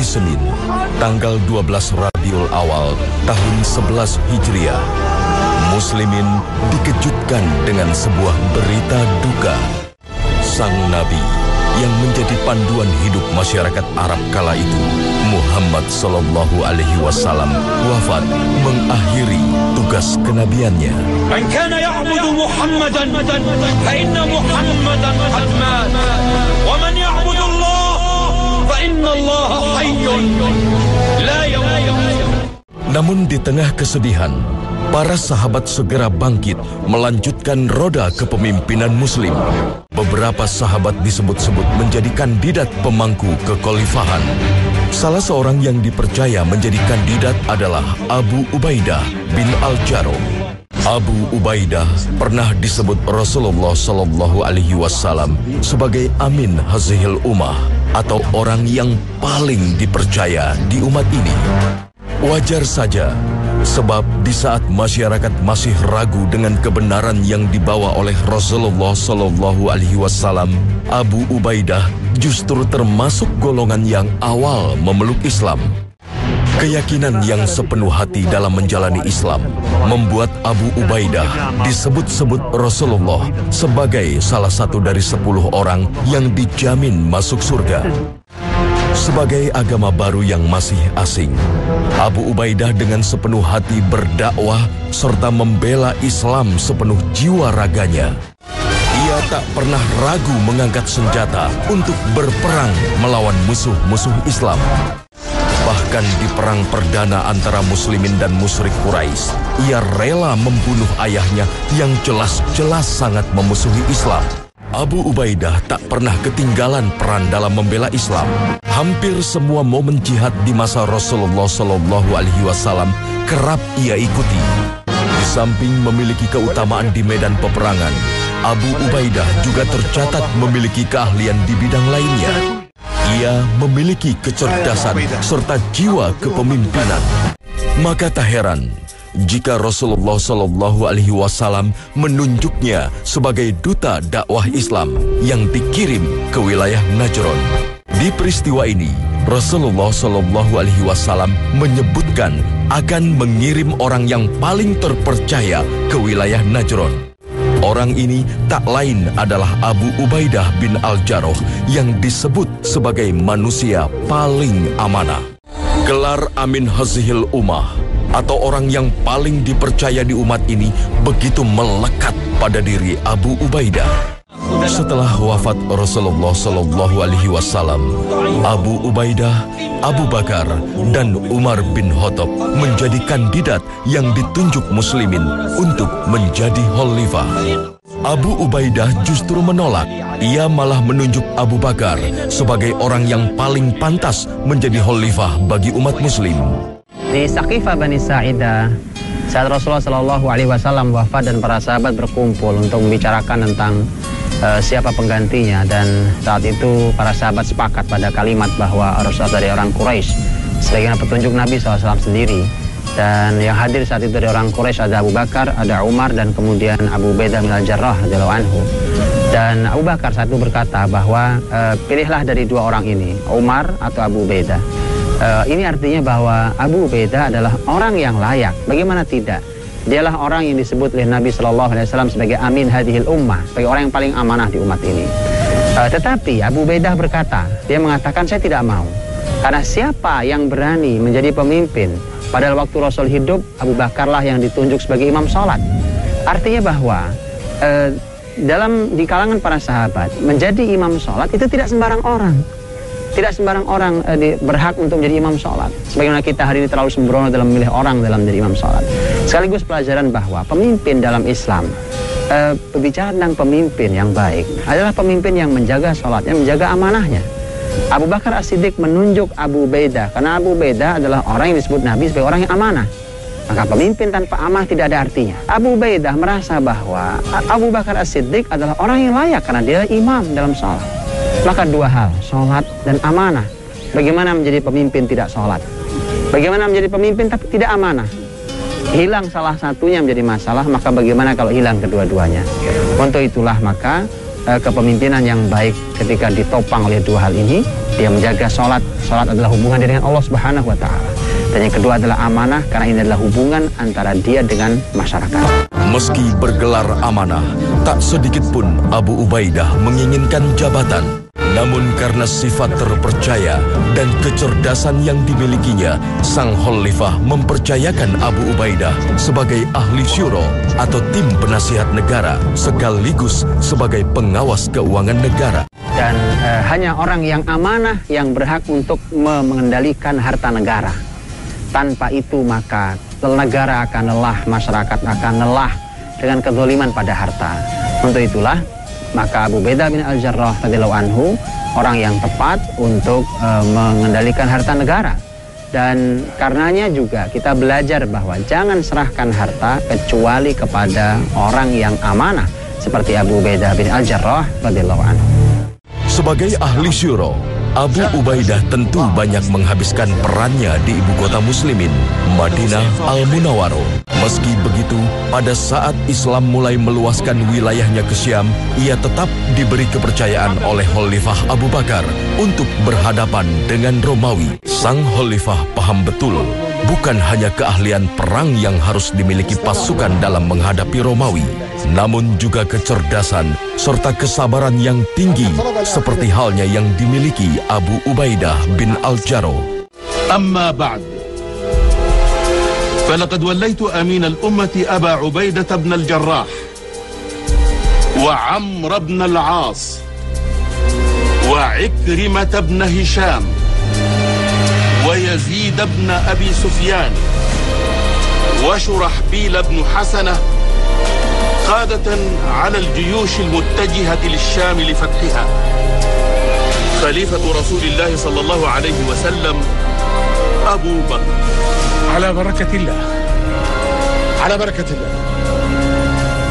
Senin, tanggal 12 Rabiul Awal tahun 11 Hijriah, Muslimin dikejutkan dengan sebuah berita duka. Sang Nabi yang menjadi panduan hidup masyarakat Arab kala itu, Muhammad Sallallahu Alaihi Wasallam, wafat mengakhiri tugas kenabiannya. Man kana ya'budu Muhammadan fa inna Muhammadan qad mat wa man ya'budu Allah fa inna Allah hayyun la yamut. Namun di tengah kesedihan, para sahabat segera bangkit melanjutkan roda kepemimpinan Muslim. Beberapa sahabat disebut-sebut menjadi kandidat pemangku kekhalifahan. Salah seorang yang dipercaya menjadi kandidat adalah Abu Ubaidah bin Al-Jarrah. Abu Ubaidah pernah disebut Rasulullah Sallallahu Alaihi Wasallam sebagai Amin Hazihil Ummah, atau orang yang paling dipercaya di umat ini. Wajar saja, sebab di saat masyarakat masih ragu dengan kebenaran yang dibawa oleh Rasulullah Sallallahu Alaihi Wasallam, Abu Ubaidah justru termasuk golongan yang awal memeluk Islam. Keyakinan yang sepenuh hati dalam menjalani Islam membuat Abu Ubaidah disebut-sebut Rasulullah sebagai salah satu dari 10 orang yang dijamin masuk surga. Sebagai agama baru yang masih asing, Abu Ubaidah dengan sepenuh hati berdakwah serta membela Islam sepenuh jiwa raganya. Ia tak pernah ragu mengangkat senjata untuk berperang melawan musuh-musuh Islam. Bahkan di perang perdana antara Muslimin dan musyrik Quraisy, ia rela membunuh ayahnya yang jelas-jelas sangat memusuhi Islam. Abu Ubaidah tak pernah ketinggalan peran dalam membela Islam. Hampir semua momen jihad di masa Rasulullah Sallallahu Alaihi Wasallam kerap ia ikuti. Di samping memiliki keutamaan di medan peperangan, Abu Ubaidah juga tercatat memiliki keahlian di bidang lainnya. Ia memiliki kecerdasan serta jiwa kepemimpinan. Maka tak heran jika Rasulullah Sallallahu Alaihi Wasallam menunjuknya sebagai duta dakwah Islam yang dikirim ke wilayah Najran. Di peristiwa ini, Rasulullah Sallallahu Alaihi Wasallam menyebutkan akan mengirim orang yang paling terpercaya ke wilayah Najran. Orang ini tak lain adalah Abu Ubaidah bin Al-Jarrah yang disebut sebagai manusia paling amanah. Gelar Amin Hazihil Ummah atau orang yang paling dipercaya di umat ini begitu melekat pada diri Abu Ubaidah. Setelah wafat Rasulullah Sallallahu Alaihi Wasallam, Abu Ubaidah, Abu Bakar, dan Umar bin Khattab menjadi kandidat yang ditunjuk Muslimin untuk menjadi khalifah. Abu Ubaidah justru menolak. Ia malah menunjuk Abu Bakar sebagai orang yang paling pantas menjadi khalifah bagi umat Muslim. Di Saqifah Bani Sa'idah, saat Rasulullah Shallallahu Alaihi Wasallam wafat dan para sahabat berkumpul untuk membicarakan tentang siapa penggantinya, dan saat itu para sahabat sepakat pada kalimat bahwa harus dari orang Quraisy sebagaimana petunjuk Nabi SAW sendiri. Dan yang hadir saat itu dari orang Quraisy ada Abu Bakar, ada Umar, dan kemudian Abu Ubaidah bin Al-Jarrah radhiyallahu anhu. Dan Abu Bakar saat itu berkata bahwa pilihlah dari dua orang ini, Umar atau Abu Ubaidah. Ini artinya bahwa Abu Ubaidah adalah orang yang layak. Bagaimana tidak? Dialah orang yang disebut oleh Nabi Shallallahu Alaihi Wasallam sebagai Amin Hadhil Ummah, sebagai orang yang paling amanah di umat ini. Tetapi Abu Ubaidah berkata, dia mengatakan saya tidak mau, karena siapa yang berani menjadi pemimpin? Padahal waktu Rasul hidup, Abu Bakarlah yang ditunjuk sebagai imam sholat. Artinya bahwa di kalangan para sahabat menjadi imam sholat itu tidak sembarang orang. Tidak sembarang orang berhak untuk menjadi imam sholat. Sebagaimana kita hari ini terlalu sembrono dalam memilih orang dalam menjadi imam sholat. Sekaligus pelajaran bahwa pemimpin dalam Islam, berbicara tentang pemimpin yang baik adalah pemimpin yang menjaga sholatnya, menjaga amanahnya. Abu Bakar As-Siddiq menunjuk Abu Ubaidah karena Abu Ubaidah adalah orang yang disebut Nabi sebagai orang yang amanah. Maka pemimpin tanpa amanah tidak ada artinya. Abu Ubaidah merasa bahwa Abu Bakar As-Siddiq adalah orang yang layak karena dia imam dalam sholat. Maka dua hal, sholat dan amanah. Bagaimana menjadi pemimpin tidak sholat? Bagaimana menjadi pemimpin tapi tidak amanah? Hilang salah satunya menjadi masalah, maka bagaimana kalau hilang kedua-duanya? Untuk itulah maka kepemimpinan yang baik ketika ditopang oleh dua hal ini. Dia menjaga sholat. Sholat adalah hubungan dia dengan Allah Subhanahu wa Ta'ala. Dan yang kedua adalah amanah, karena ini adalah hubungan antara dia dengan masyarakat. Meski bergelar amanah, tak sedikit pun Abu Ubaidah menginginkan jabatan. Namun karena sifat terpercaya dan kecerdasan yang dimilikinya, Sang Khalifah mempercayakan Abu Ubaidah sebagai ahli syuro atau tim penasihat negara, sekaligus sebagai pengawas keuangan negara. Dan hanya orang yang amanah yang berhak untuk mengendalikan harta negara. Tanpa itu maka negara akan lelah, masyarakat akan lelah dengan kezaliman pada harta. Untuk itulah maka Abu Ubaidah bin Al-Jarrah radhiyallahu anhu orang yang tepat untuk mengendalikan harta negara. Dan karenanya juga kita belajar bahwa jangan serahkan harta kecuali kepada orang yang amanah seperti Abu Ubaidah bin Al-Jarrah radhiyallahu anhu. Sebagai ahli syuro, Abu Ubaidah tentu banyak menghabiskan perannya di ibu kota muslimin, Madinah Al-Munawwaroh. Meski begitu, pada saat Islam mulai meluaskan wilayahnya ke Syam, ia tetap diberi kepercayaan oleh Khalifah Abu Bakar untuk berhadapan dengan Romawi. Sang Khalifah paham betul, bukan hanya keahlian perang yang harus dimiliki pasukan dalam menghadapi Romawi, namun juga kecerdasan serta kesabaran yang tinggi seperti halnya yang dimiliki Abu Ubaidah bin Al-Jarrah. أما بعد فلقد وليت أمين الأمة أبا عبيدة بن الجراح وعمر بن العاص وعكرمة بن هشام ويزيد بن أبي سفيان وشرحبيل بن حسنة قادة على الجيوش المتجهة للشام لفتحها. خليفة رسول الله صلى الله عليه وسلم أبو بكر. على بركة الله، على بركة الله.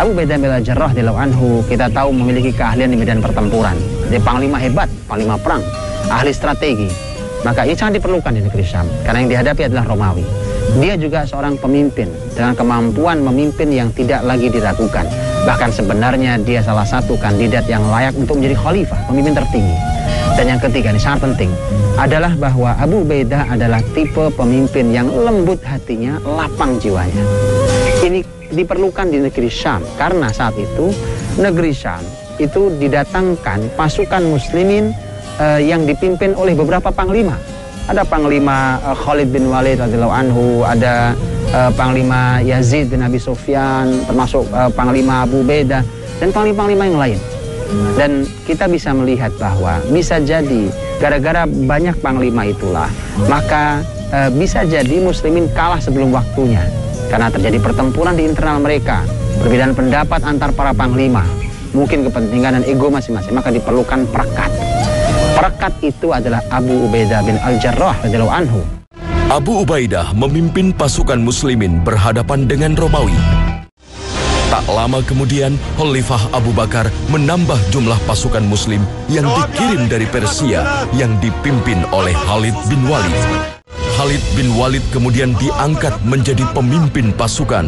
Abu Ubaidah bin Al-Jarrah radhiyallahu anhu kita tahu memiliki keahlian di medan pertempuran. Dia panglima hebat, panglima perang, ahli strategi. Maka ini sangat diperlukan di negeri Syam karena yang dihadapi adalah Romawi. Dia juga seorang pemimpin dengan kemampuan memimpin yang tidak lagi diragukan. Bahkan sebenarnya dia salah satu kandidat yang layak untuk menjadi khalifah, pemimpin tertinggi. Dan yang ketiga, ini sangat penting, adalah bahwa Abu Ubaidah adalah tipe pemimpin yang lembut hatinya, lapang jiwanya. Ini diperlukan di negeri Syam karena saat itu negeri Syam itu didatangkan pasukan muslimin yang dipimpin oleh beberapa panglima. Ada panglima Khalid bin Walid radhiyallahu anhu, ada panglima Yazid bin Abi Sufyan, termasuk panglima Abu Ubaidah dan panglima-panglima yang lain. Dan kita bisa melihat bahwa bisa jadi gara-gara banyak panglima itulah maka bisa jadi muslimin kalah sebelum waktunya karena terjadi pertempuran di internal mereka, perbedaan pendapat antar para panglima, mungkin kepentingan dan ego masing-masing, maka diperlukan perekat. Perekat itu adalah Abu Ubaidah bin Al-Jarrah radhiyallahu anhu. Abu Ubaidah memimpin pasukan muslimin berhadapan dengan Romawi. Tak lama kemudian, Khalifah Abu Bakar menambah jumlah pasukan muslim yang dikirim dari Persia yang dipimpin oleh Khalid bin Walid. Khalid bin Walid kemudian diangkat menjadi pemimpin pasukan.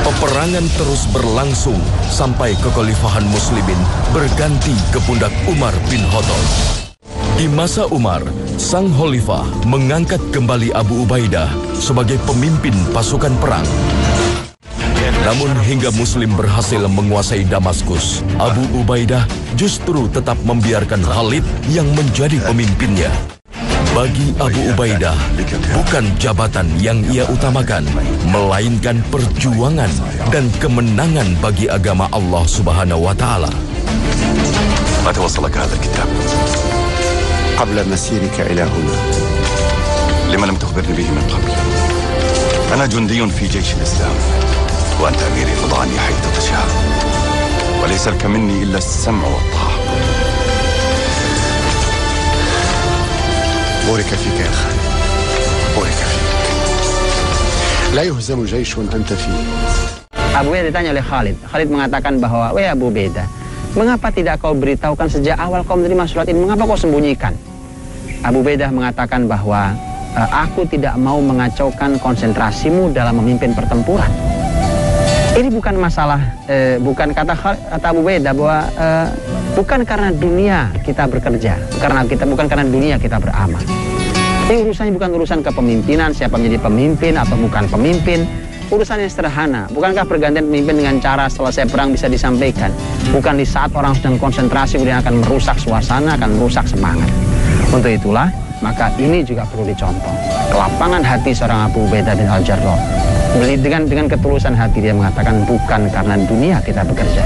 Peperangan terus berlangsung sampai kekhalifahan muslimin berganti ke pundak Umar bin Khattab. Di masa Umar, sang khalifah mengangkat kembali Abu Ubaidah sebagai pemimpin pasukan perang. Namun hingga Muslim berhasil menguasai Damaskus, Abu Ubaidah justru tetap membiarkan Khalid yang menjadi pemimpinnya. Bagi Abu Ubaidah, bukan jabatan yang ia utamakan, melainkan perjuangan dan kemenangan bagi agama Allah Subhanahu wa Ta'ala. متى وصلك هذا الكتاب؟ قبل مسيرك إلى هنا. لما لم تخبرني به من قبل؟ أنا جندي في جيش الإسلام، وأنت أميري فضعني حيث تشاء، وليس لك مني إلا السمع والطاعة. بورك فيك يا خالد، بورك فيك. لا يهزم جيش أنت فيه. Abu Ubaidah ditanya oleh Khalid. Khalid mengatakan bahwa, "Wahai Abu Ubaidah, mengapa tidak kau beritahukan sejak awal kau menerima surat ini? Mengapa kau sembunyikan?" Abu Ubaidah mengatakan bahwa, "Aku tidak mau mengacaukan konsentrasimu dalam memimpin pertempuran. Ini bukan masalah, bukan kata Abu Ubaidah bahwa bukan karena dunia kita bekerja, bukan karena dunia kita beramal. Ini urusannya bukan urusan kepemimpinan, siapa menjadi pemimpin atau bukan pemimpin. Urusan yang sederhana. Bukankah pergantian pemimpin dengan cara selesai perang bisa disampaikan? Bukan di saat orang sedang konsentrasi kemudian akan merusak suasana, akan merusak semangat. Untuk itulah, maka ini juga perlu dicontoh. Kelapangan hati seorang Abu Ubaidah bin Al-Jarrah. Dengan ketulusan hati dia mengatakan bukan karena dunia kita bekerja.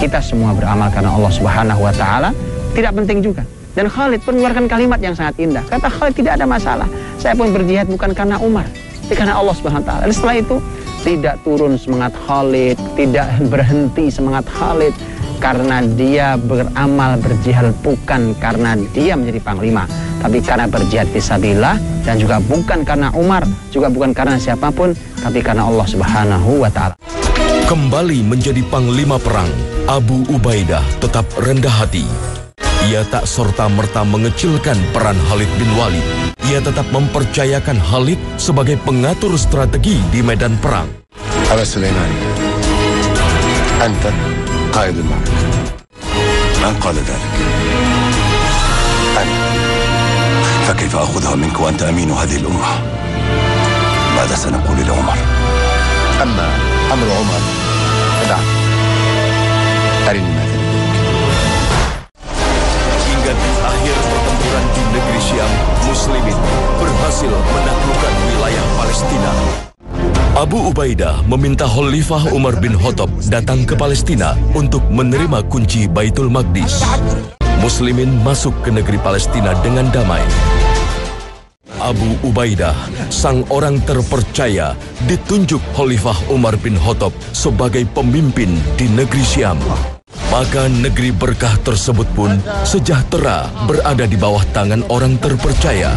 Kita semua beramal karena Allah Subhanahu wa Ta'ala. Tidak penting juga. Dan Khalid mengeluarkan kalimat yang sangat indah. Kata Khalid, tidak ada masalah. Saya pun berjihad bukan karena Umar, tapi karena Allah Subhanahu wa Ta'ala. Dan setelah itu tidak turun semangat Khalid, tidak berhenti semangat Khalid karena dia beramal berjihad bukan karena dia menjadi panglima, tapi karena berjihad fisabilillah, dan juga bukan karena Umar, juga bukan karena siapapun, tapi karena Allah Subhanahu wa Ta'ala. Kembali menjadi panglima perang, Abu Ubaidah tetap rendah hati. Ia tak serta-merta mengecilkan peran Khalid bin Walid. Ia tetap mempercayakan Khalid sebagai pengatur strategi di medan perang. Aba Sulaiman, Anta qaidul ma'raka. Man qala dhalik? Ana. فكيف أخذها منك وأنت أمين هذه الأمة؟ ماذا سنقول لعمر؟ أما أمر عمر فدعني. أرني ماذا لديك. Hingga di akhir pertempuran di negeri Syam, Muslimin berhasil menaklukkan wilayah Palestina. Abu Ubaidah meminta Khalifah Umar bin Khattab datang ke Palestina untuk menerima kunci Baitul Maqdis. Muslimin masuk ke negeri Palestina dengan damai. Abu Ubaidah, sang orang terpercaya, ditunjuk Khalifah Umar bin Khattab sebagai pemimpin di negeri Syam. Maka negeri berkah tersebut pun sejahtera berada di bawah tangan orang terpercaya.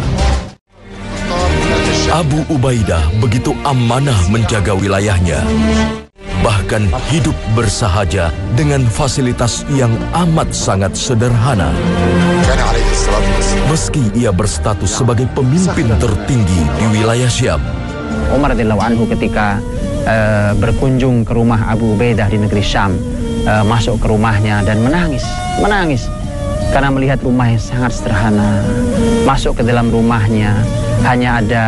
Abu Ubaidah begitu amanah menjaga wilayahnya. Bahkan hidup bersahaja dengan fasilitas yang amat sangat sederhana. Meski ia berstatus sebagai pemimpin tertinggi di wilayah Syam. Umar radhiyallahu anhu ketika berkunjung ke rumah Abu Ubaidah di negeri Syam, masuk ke rumahnya dan menangis karena melihat rumah yang sangat sederhana. Masuk ke dalam rumahnya hanya ada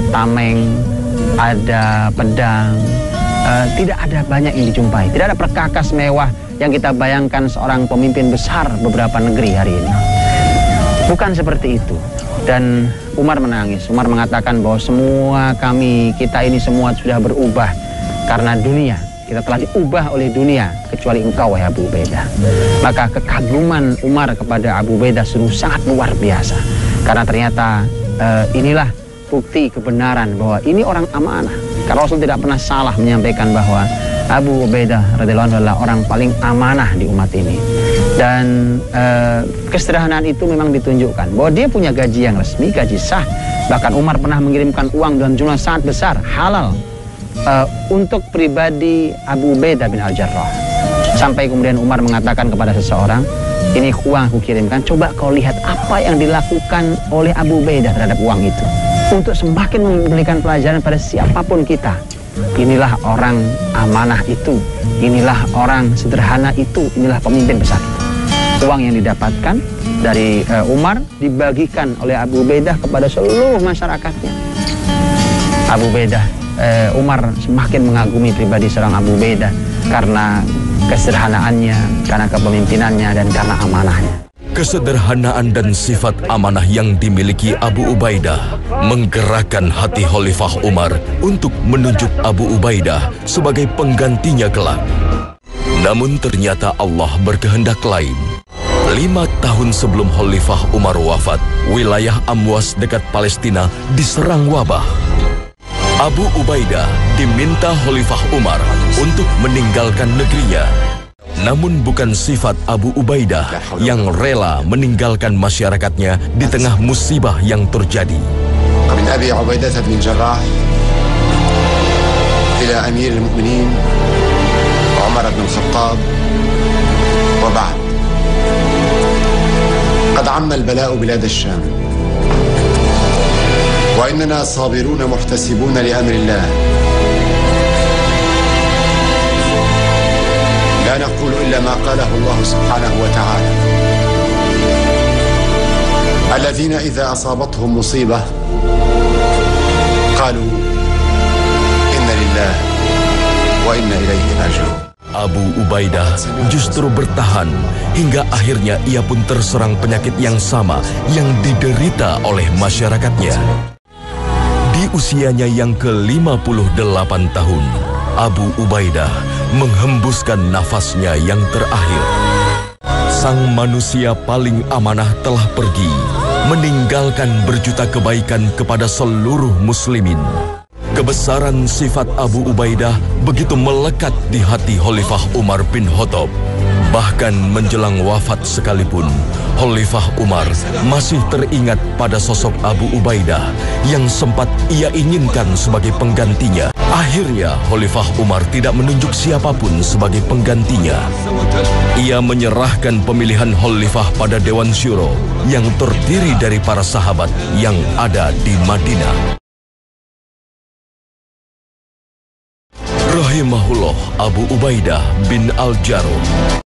tameng, ada pedang, tidak ada banyak yang dijumpai, tidak ada perkakas mewah yang kita bayangkan seorang pemimpin besar beberapa negeri hari ini. Bukan seperti itu. Dan Umar menangis. Umar mengatakan bahwa kita ini semua sudah berubah karena dunia. Kita telah diubah oleh dunia, kecuali engkau, wahai Abu Ubaidah. Maka kekaguman Umar kepada Abu Ubaidah sungguh sangat luar biasa. Karena ternyata inilah bukti kebenaran bahwa ini orang amanah. Karena Rasul tidak pernah salah menyampaikan bahwa Abu Ubaidah radhiyallahu anhu adalah orang paling amanah di umat ini. Dan kesederhanaan itu memang ditunjukkan bahwa dia punya gaji yang resmi, gaji sah. Bahkan Umar pernah mengirimkan uang dalam jumlah sangat besar, halal, untuk pribadi Abu Ubaidah bin Al-Jarrah. Sampai kemudian Umar mengatakan kepada seseorang, ini uang aku kirimkan, coba kau lihat apa yang dilakukan oleh Abu Ubaidah terhadap uang itu, untuk semakin memberikan pelajaran pada siapapun kita. Inilah orang amanah itu, inilah orang sederhana itu, inilah pemimpin besar itu. Uang yang didapatkan dari Umar dibagikan oleh Abu Ubaidah kepada seluruh masyarakatnya. Abu Ubaidah, Umar semakin mengagumi pribadi seorang Abu Ubaidah karena kesederhanaannya, karena kepemimpinannya, dan karena amanahnya. Kesederhanaan dan sifat amanah yang dimiliki Abu Ubaidah menggerakkan hati Khalifah Umar untuk menunjuk Abu Ubaidah sebagai penggantinya kelak. Namun ternyata Allah berkehendak lain. 5 tahun sebelum Khalifah Umar wafat, wilayah Amwas dekat Palestina diserang wabah. Abu Ubaidah diminta Khalifah Umar untuk meninggalkan negerinya. Namun bukan sifat Abu Ubaidah yang rela meninggalkan masyarakatnya di tengah musibah yang terjadi. من أبي عبيدة بن الجراح إلى أمير المؤمنين عمر بن الخطاب وبعد قد عم البلاء بلاد الشام وإننا صابرون محتسبون لأمر الله لا نقول إلا ما قاله الله سبحانه وتعالى الذين إذا أصابتهم مصيبة قالوا إنا لله وإنا إليه راجعون. Abu Ubaidah justru bertahan hingga akhirnya ia pun terserang penyakit yang sama yang diderita oleh masyarakatnya. Di usianya yang ke-58 tahun, Abu Ubaidah menghembuskan nafasnya yang terakhir. Sang manusia paling amanah telah pergi, meninggalkan berjuta kebaikan kepada seluruh muslimin. Kebesaran sifat Abu Ubaidah begitu melekat di hati Khalifah Umar bin Khattab. Bahkan menjelang wafat sekalipun, Khalifah Umar masih teringat pada sosok Abu Ubaidah yang sempat ia inginkan sebagai penggantinya. Akhirnya Khalifah Umar tidak menunjuk siapapun sebagai penggantinya. Ia menyerahkan pemilihan Khalifah pada Dewan Syuro yang terdiri dari para sahabat yang ada di Madinah. Rahimahullah Abu Ubaidah bin Al-Jarrah.